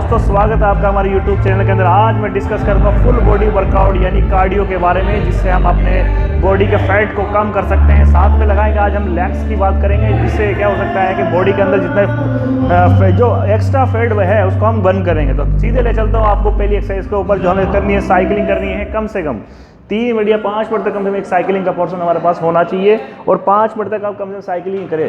दोस्तों, स्वागत है आपका हमारे YouTube चैनल के अंदर। आज मैं डिस्कस करूंगा फुल बॉडी वर्कआउट यानी कार्डियो के बारे में, जिससे हम अपने बॉडी के फैट को कम कर सकते हैं। साथ में लगाएंगे आज हम लेग्स की बात करेंगे, जिससे क्या हो सकता है कि बॉडी के अंदर जितना जो एक्स्ट्रा फैट है उसको हम बर्न करेंगे। तो सीधे ले चलता हूँ आपको पहली एक्सरसाइज के ऊपर, जो हमें करनी है साइकिलिंग करनी है। कम से कम 3 मिनट या 5 मिनट तक कम से कम एक साइकिलिंग का पोर्शन हमारे पास होना चाहिए, और 5 मिनट तक आप कम से कम साइकिलिंग करें।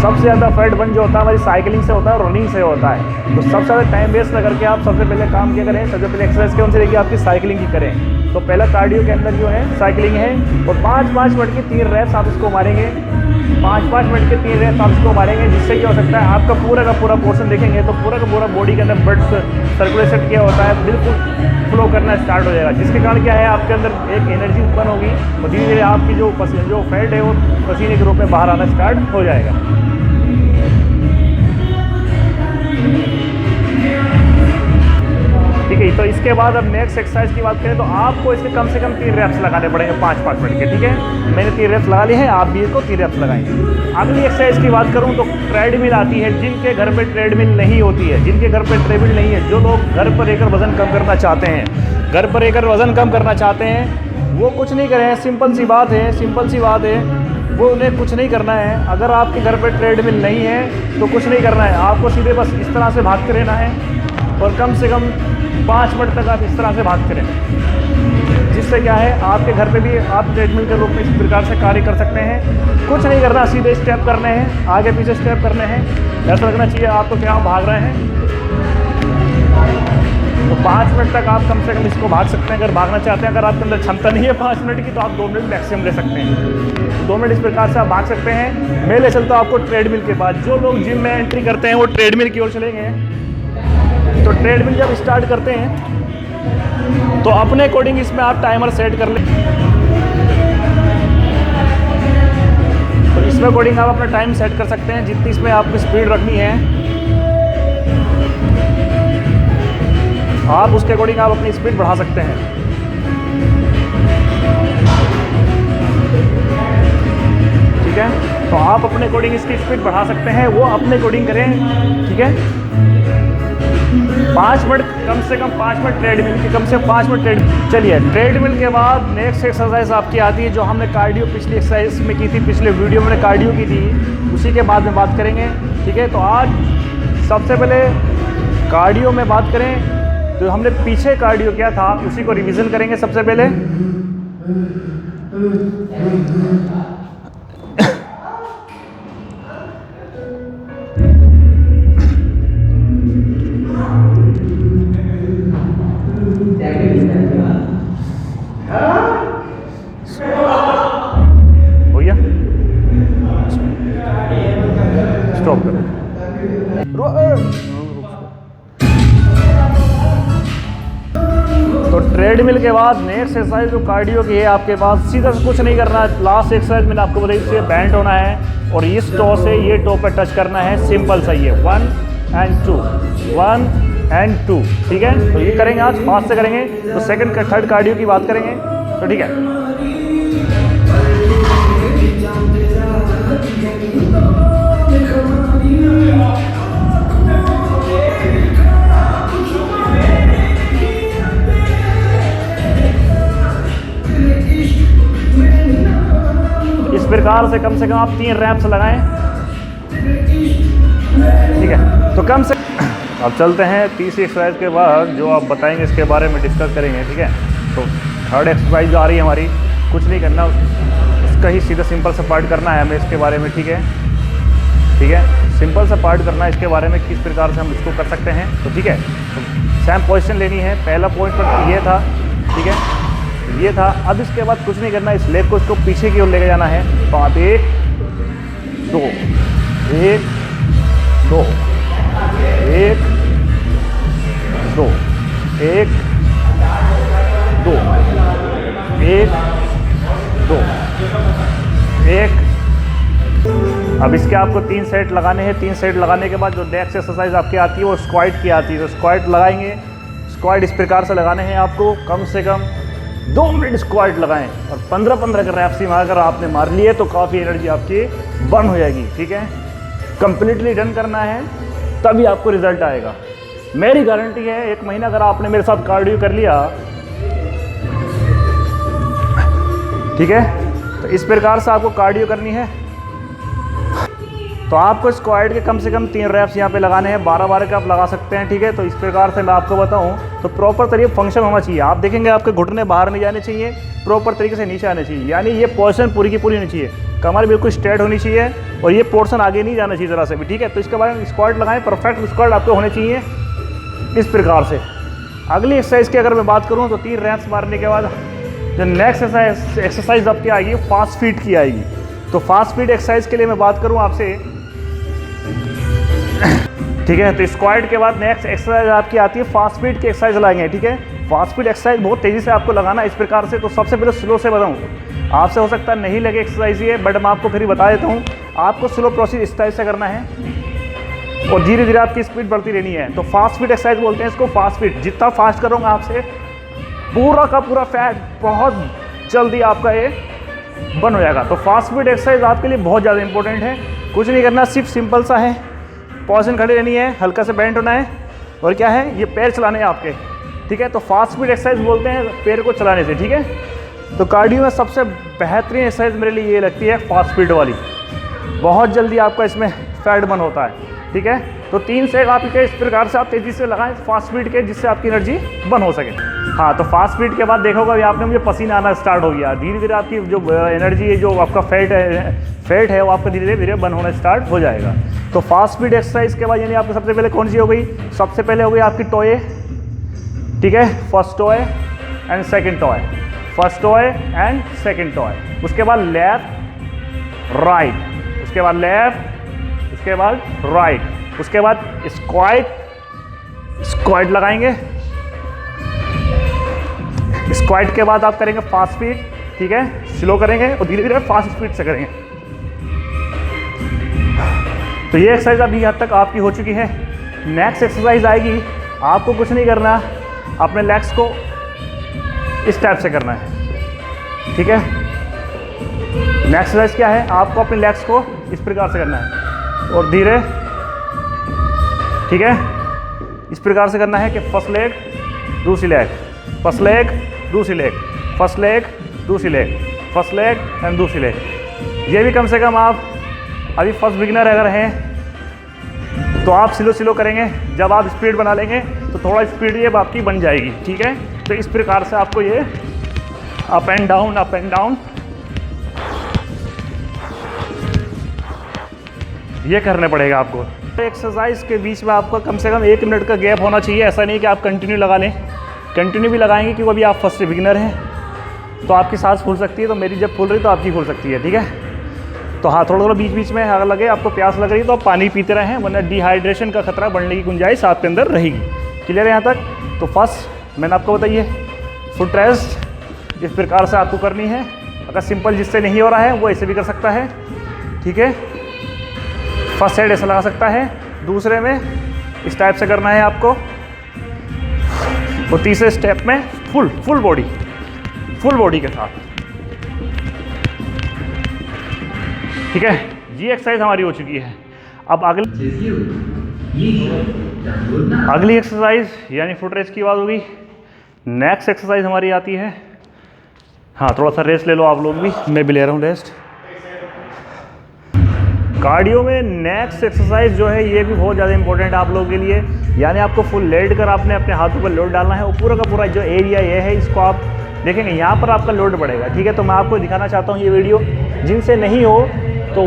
सबसे ज़्यादा फैट बर्न जो होता है हमारी साइकिलिंग से होता है और रनिंग से होता है। तो सबसे ज़्यादा टाइम वेस्ट न करके आप सबसे पहले काम क्या करें, सबसे पहले एक्सरसाइज कौन सी रहेगी आपकी, साइकिलिंग की करें। तो पहला कार्डियो के अंदर जो है साइकिलिंग है, और 5-5 मिनट की 3 रैप्स आप इसको मारेंगे। 5-5 मिनट के 3 रैप्स आप इसको मारेंगे, जिससे क्या हो सकता है आपका पूरा का पूरा पोर्शन देखेंगे तो पूरा का पूरा बॉडी के अंदर ब्लड सर्कुलेशन क्या होता है, बिल्कुल फ्लो करना स्टार्ट हो जाएगा। जिसके कारण क्या है आपके अंदर एक एनर्जी उत्पन्न होगी, और धीरे धीरे आपकी जो फैट है वो पसीने के रूप में बाहर आना स्टार्ट हो जाएगा। ठीक है, तो इसके बाद अब नेक्स्ट एक्सरसाइज की बात करें तो आपको इसके कम से कम 3 रैप्स लगाने पड़ेंगे 5-5 मिनट के। ठीक है, मैंने 3 रैप्स लगा ली है, आप भी इसको 3 रैप्स लगाएंगे। अगली एक्सरसाइज की बात करूं तो ट्रेडमिल आती है। जिनके घर पे ट्रेडमिल नहीं होती है, जिनके घर पे ट्रेडमिल नहीं है, जो लोग घर पर रहकर वजन कम करना चाहते हैं, घर पर रहकर वजन कम करना चाहते हैं, वो कुछ नहीं करें। सिंपल सी बात है, वो उन्हें कुछ नहीं करना है। अगर आपके घर पे ट्रेडमिल नहीं है तो कुछ नहीं करना है, आपको सीधे बस इस तरह से भागते रहना है, और कम से कम 5 मिनट तक आप इस तरह से भागते रहें। जिससे क्या है आपके घर पे भी आप ट्रेडमिल के रूप में इस प्रकार से कार्य कर सकते हैं। कुछ नहीं करना, सीधे स्टेप करने हैं, आगे पीछे स्टेप करने हैं। ऐसा लगना चाहिए आपको क्या आप भाग रहे हैं। तो 5 मिनट तक आप कम से कम इसको भाग सकते हैं अगर भागना चाहते हैं। अगर आपके अंदर क्षमता नहीं है 5 मिनट की, तो आप 2 मिनट मैक्सिमम ले सकते हैं। 2 मिनट इस प्रकार से आप भाग सकते हैं। मैं ले चलता हूँ आपको ट्रेडमिल के बाद। जो लोग जिम में एंट्री करते हैं वो ट्रेडमिल की ओर चलेंगे। तो ट्रेडमिल जब स्टार्ट करते हैं तो अपने अकॉर्डिंग इसमें आप टाइमर सेट कर लें। तो इसमें अकॉर्डिंग आप अपना टाइम सेट कर सकते हैं, जितनी इसमें आपको स्पीड रखनी है आप उसके अकॉर्डिंग आप अपनी स्पीड बढ़ा सकते हैं। ठीक है, तो आप अपने अकॉर्डिंग इसकी स्पीड बढ़ा सकते हैं, वो अपने अकॉर्डिंग करें। ठीक है, 5 मिनट कम से कम 5 मिनट ट्रेडमिल के, कम से 5 मिनट ट्रेडमिल। चलिए, ट्रेडमिल के बाद नेक्स्ट एक्सरसाइज आपकी आती है, जो हमने कार्डियो पिछली एक्सरसाइज में की थी, पिछले वीडियो में कार्डियो की थी, उसी के बाद में बात करेंगे। ठीक है, तो आज सबसे पहले कार्डियो में बात करें तो हमने पीछे कार्डियो किया था उसी को रिवीजन करेंगे सबसे पहले। हो गया, स्टॉप करो। तो ट्रेडमिल के बाद नेक्स्ट एक्सरसाइज जो कार्डियो की है आपके पास, सीधा से कुछ नहीं करना। लास्ट एक्सरसाइज मैंने आपको बताई, इससे बैंड होना है और इस टो से ये टो पे टच करना है। सिंपल सा ये 1 and 2, 1 and 2। ठीक है, तो ये करेंगे आज, फास्ट से करेंगे। तो सेकंड का थर्ड कार्डियो की बात करेंगे। तो ठीक है, इस प्रकार से कम आप 3 रैप्स लगाएं। ठीक है, तो कम से अब चलते हैं तीसरी एक्सरसाइज के बाद, जो आप बताएंगे इसके बारे में डिस्कस करेंगे। ठीक है, तो थर्ड एक्सरसाइज आ रही है हमारी, कुछ नहीं करना, उसका ही सीधा सिंपल सा पार्ट करना है हमें इसके बारे में। ठीक है, सिंपल सा पार्ट करना है इसके बारे में, किस प्रकार से हम इसको कर सकते हैं। तो ठीक है, तो सेम पोजीशन लेनी है। पहला पॉइंट पर ये था, ठीक है, ये था। अब इसके बाद कुछ नहीं करना, इस लेग को इसको पीछे की ओर लेके जाना है। तो आप 1 2 1 2 1 2 1 2 1 2 1। अब इसके आपको 3 सेट लगाने हैं। 3 सेट लगाने के बाद जो नेक्स्ट एक्सरसाइज आपकी आती है वो स्क्वाट की आती है। तो स्क्वाट लगाएंगे। स्क्वाट इस प्रकार से लगाने हैं आपको, कम से कम 2 मिनट स्क्वाट लगाएं और 15-15 का रैप्स अगर आपने मार लिए तो काफ़ी एनर्जी आपकी बर्न हो जाएगी। ठीक है, कंप्लीटली डन करना है तभी आपको रिजल्ट आएगा। मेरी गारंटी है 1 महीना अगर आपने मेरे साथ कार्डियो कर लिया, ठीक है, तो इस प्रकार से आपको कार्डियो करनी है। तो आपको स्क्वाड के कम से कम 3 रैप्स यहाँ पे लगाने हैं, 12-12 के आप लगा सकते हैं, ठीक है। तो इस प्रकार से मैं आपको बताऊँ तो प्रॉपर तरीके फंक्शन होना चाहिए। आप देखेंगे आपके घुटने बाहर नहीं जाने चाहिए, प्रॉपर तरीके से नीचे आने चाहिए, यानी ये पोर्शन पूरी की पूरी होनी चाहिए, कमर बिल्कुल स्ट्रेट होनी चाहिए और ये पोर्शन आगे नहीं जाना चाहिए ज़रा से भी, ठीक है। तो इसके बाद स्क्वाड लगाएं, परफेक्ट स्क्वाड आपको होने चाहिए इस प्रकार से। अगली एक्सरसाइज की अगर मैं बात करूँ तो 3 रैप्स मारने के बाद जो नेक्स्ट एक्सरसाइज आपकी आएगी फास्ट फीट की आएगी। तो फास्ट फीट एक्सरसाइज के लिए मैं बात करूँ आपसे, ठीक है। तो स्क्वाड के बाद नेक्स्ट एक्सरसाइज आपकी आती है फास्ट फीट की एक्सरसाइज लगाएंगे, ठीक है। फास्ट फीट एक्सरसाइज बहुत तेज़ी से आपको लगाना इस प्रकार से। तो सबसे पहले स्लो से बताऊँ, आपसे हो सकता है नहीं लगे एक्सरसाइज ये, बट मैं आपको फिर बता देता हूँ। आपको स्लो प्रोसेस इस टाइप से करना है और धीरे धीरे आपकी स्पीड बढ़ती रहनी है। तो फास्ट फीट एक्सरसाइज बोलते हैं इसको, फास्ट फीट। जितना फास्ट करूँगा आपसे पूरा का पूरा फैट बहुत जल्दी आपका ये बर्न हो जाएगा। तो फास्ट फीट एक्सरसाइज आपके लिए बहुत ज़्यादा इंपॉर्टेंट है। कुछ नहीं करना, सिर्फ सिंपल सा है, पोजीशन खड़ी रहनी है, हल्का से बेंट होना है और क्या है, ये पैर चलाने हैं आपके, ठीक है। तो फास्ट फीट एक्सरसाइज बोलते हैं पैर को चलाने से, ठीक है। तो कार्डियो में सबसे बेहतरीन एक्सरसाइज मेरे लिए ये लगती है फास्ट फीट वाली, बहुत जल्दी आपका इसमें फैट बर्न होता है, ठीक है। तो 3 से आपके इस प्रकार से आप तेज़ी से लगाएं फास्ट फीट के, जिससे आपकी एनर्जी बर्न हो सके। हाँ, तो फास्ट फीट के बाद देखोगे अभी आपने मुझे पसीना आना स्टार्ट हो गया, धीरे धीरे आपकी जो एनर्जी है, जो आपका फैट है वो आपका धीरे धीरे बर्न होना स्टार्ट हो जाएगा। तो फास्ट फीट एक्सरसाइज के बाद यानी आपको सबसे पहले कौन सी हो गई, सबसे पहले हो गई आपकी टोए, ठीक है, first toe and second toe, first toe and second toe. उसके बाद लेफ्ट राइट, उसके बाद लेफ्ट, उसके बाद राइट, उसके बाद स्क्वाड लगाएंगे। स्क्वाड के बाद आप करेंगे फास्ट फीट, ठीक है, स्लो करेंगे और धीरे धीरे फास्ट स्पीड से करेंगे। तो ये एक्सरसाइज अभी हद तक आपकी हो चुकी है। नेक्स्ट एक्सरसाइज आएगी, आपको कुछ नहीं करना, अपने लेग्स को इस टाइप से करना है, ठीक है। नेक्स्ट एक्सरसाइज क्या है, आपको अपने लेग्स को इस प्रकार से करना है और धीरे, ठीक है, इस प्रकार से करना है कि फर्स्ट लेग दूसरी लेग, फर्स्ट लेग दूसरी लेग, फर्स्ट लेग दूसरी लेग, फर्स्ट लेग एंड दूसरी लेग। ये भी कम से कम आप अभी फर्स्ट बिगिनर अगर हैं तो आप स्लो करेंगे। जब आप स्पीड बना लेंगे तो थोड़ा स्पीड ये आपकी बन जाएगी, ठीक है। तो इस प्रकार से आपको ये अप एंड डाउन ये करने पड़ेगा आपको। एक्सरसाइज के बीच में आपको कम से कम 1 मिनट का गैप होना चाहिए। ऐसा नहीं कि आप कंटिन्यू लगा लें, कंटिन्यू भी लगाएंगे क्योंकि अभी आप फर्स्ट बिगिनर हैं तो आपकी सांस फूल सकती है। तो मेरी जब फूल रही तो आपकी फूल सकती है, ठीक है। तो हाँ, थोड़ा बीच बीच में अगर लगे आपको प्यास लग रही तो आप पानी पीते रहें, वरना डिहाइड्रेशन का खतरा बढ़ने की गुंजाइश आपके अंदर रहेगी। क्लियर है यहाँ तक? तो फर्स्ट मैंने आपको बताइए फुट रेस्ट इस प्रकार से आपको करनी है। अगर सिंपल जिससे नहीं हो रहा है वो ऐसे भी कर सकता है, ठीक है। फर्स्ट साइड ऐसा लगा सकता है, दूसरे में इस टाइप से करना है आपको, और तीसरे स्टेप में फुल बॉडी के साथ, ठीक है। ये एक्सरसाइज हमारी हो चुकी है। अब अगली एक्सरसाइज यानी फुट रेस्ट की बात होगी। नेक्स्ट एक्सरसाइज हमारी आती है, हाँ थोड़ा सा रेस्ट ले लो आप लोग भी, मैं भी ले रहा हूँ रेस्ट। कार्डियो में नेक्स्ट एक्सरसाइज जो है ये भी बहुत ज़्यादा इंपॉर्टेंट है आप लोगों के लिए, यानी आपको फुल लेट कर आपने अपने हाथों पर लोड डालना है और पूरा का पूरा जो एरिया ये है इसको आप देखेंगे यहाँ पर आपका लोड बढ़ेगा, ठीक है। तो मैं आपको दिखाना चाहता हूँ ये वीडियो, जिनसे नहीं हो तो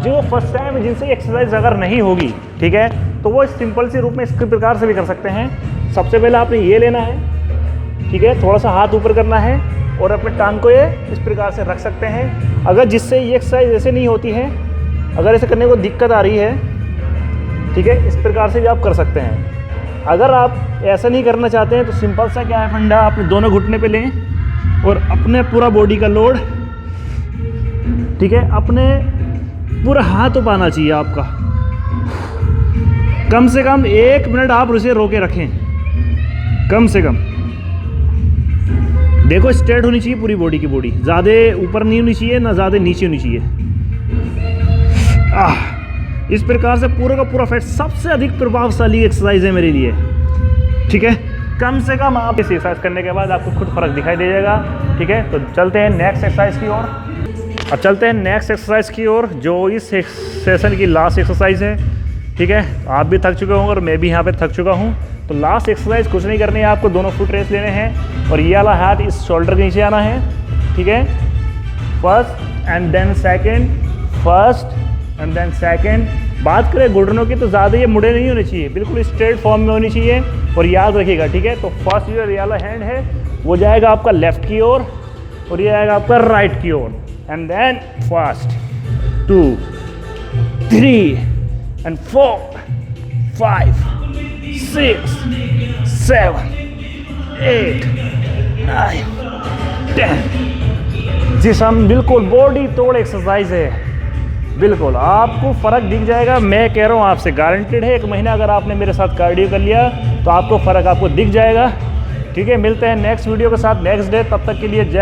जो फर्स्ट टाइम जिनसे एक्सरसाइज अगर नहीं होगी, ठीक है, तो वो सिंपल से रूप में इस प्रकार से भी कर सकते हैं। सबसे पहले आपने ये लेना है, ठीक है, थोड़ा सा हाथ ऊपर करना है और अपने टांग को ये इस प्रकार से रख सकते हैं। अगर जिससे ये एक्सरसाइज ऐसे नहीं होती है, अगर ऐसे करने को दिक्कत आ रही है, ठीक है, इस प्रकार से भी आप कर सकते हैं। अगर आप ऐसा नहीं करना चाहते हैं तो सिंपल सा क्या है फंडा, अपने दोनों घुटने पे लें और अपने पूरा बॉडी का लोड, ठीक है, अपने पूरा हाथ पाना चाहिए आपका। कम से कम 1 मिनट आप उसे रोके रखें, कम से कम। देखो स्ट्रेट होनी चाहिए पूरी बॉडी की, बॉडी ज़्यादा ऊपर नहीं होनी चाहिए ना ज़्यादा नीचे होनी चाहिए। इस प्रकार से पूरा का पूरा फैट, सबसे अधिक प्रभावशाली एक्सरसाइज है मेरे लिए। ठीक है। कम से कम आप इस एक्सरसाइज करने के बाद आपको खुद फर्क दिखाई दे जाएगा। ठीक है, तो चलते हैं नेक्स्ट एक्सरसाइज की ओर। अब चलते हैं नेक्स्ट एक्सरसाइज की ओर, जो इस सेशन की लास्ट एक्सरसाइज है। ठीक है, आप भी थक चुके होंगे और मैं भी यहाँ पे थक चुका हूँ। तो लास्ट एक्सरसाइज कुछ नहीं करनी है, आपको दोनों फुट रेस्ट लेने हैं और ये वाला हाथ इस शोल्डर के नीचे आना है। ठीक है, first and then second, first and then second. बात करें घुटनों की तो ज़्यादा ये मुड़े नहीं होने चाहिए, बिल्कुल स्ट्रेट फॉर्म में होनी चाहिए। और याद रखिएगा, ठीक है, तो फर्स्ट जो ये वाला हैंड है वो जाएगा आपका लेफ्ट की ओर और ये आएगा आपका राइट की ओर। And then first 2 3 and 4 5 6 7 8 9 10। जिस्म बिल्कुल बॉडी तोड़ एक्सरसाइज है, बिल्कुल आपको फ़र्क दिख जाएगा। मैं कह रहा हूँ आपसे गारंटेड है, 1 महीना अगर आपने मेरे साथ कार्डियो कर लिया तो आपको फ़र्क आपको दिख जाएगा। ठीक है, मिलते हैं नेक्स्ट वीडियो के साथ नेक्स्ट डे, तब तक के लिए जय।